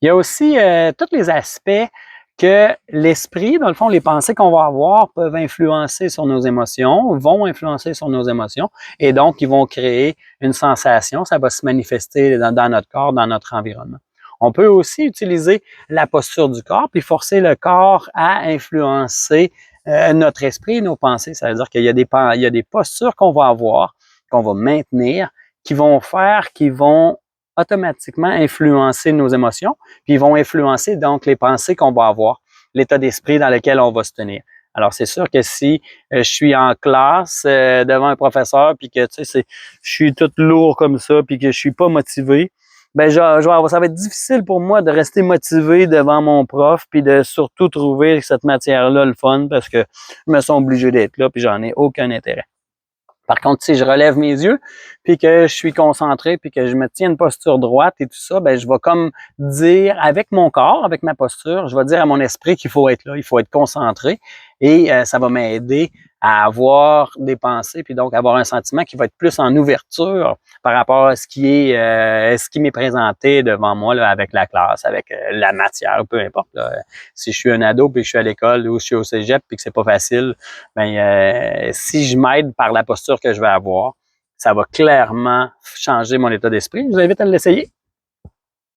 Il y a aussi tous les aspects que l'esprit, dans le fond, les pensées qu'on va avoir peuvent influencer sur nos émotions, vont influencer sur nos émotions, et donc ils vont créer une sensation. Ça va se manifester dans notre corps, dans notre environnement. On peut aussi utiliser la posture du corps, puis forcer le corps à influencer notre esprit, nos pensées. Ça veut dire qu'il y a des postures qu'on va avoir, qu'on va maintenir, qui vont automatiquement influencer nos émotions, puis ils vont influencer donc les pensées qu'on va avoir, l'état d'esprit dans lequel on va se tenir. Alors, c'est sûr que si je suis en classe devant un professeur, puis que tu sais, je suis tout lourd comme ça, puis que je suis pas motivé, ben ça va être difficile pour moi de rester motivé devant mon prof, puis de surtout trouver cette matière-là le fun, parce que je me sens obligé d'être là, puis j'en ai aucun intérêt. Par contre, si je relève mes yeux, puis que je suis concentré, puis que je me tiens une posture droite et tout ça, ben je vais comme dire avec mon corps, avec ma posture, je vais dire à mon esprit qu'il faut être là, il faut être concentré, et ça va m'aider à avoir des pensées, puis donc avoir un sentiment qui va être plus en ouverture par rapport à ce qui m'est présenté devant moi là, avec la classe, avec la matière, peu importe. Là. Si je suis un ado, puis que je suis à l'école ou je suis au cégep, puis que c'est pas facile, ben si je m'aide par la posture que je vais avoir, ça va clairement changer mon état d'esprit. Je vous invite à l'essayer.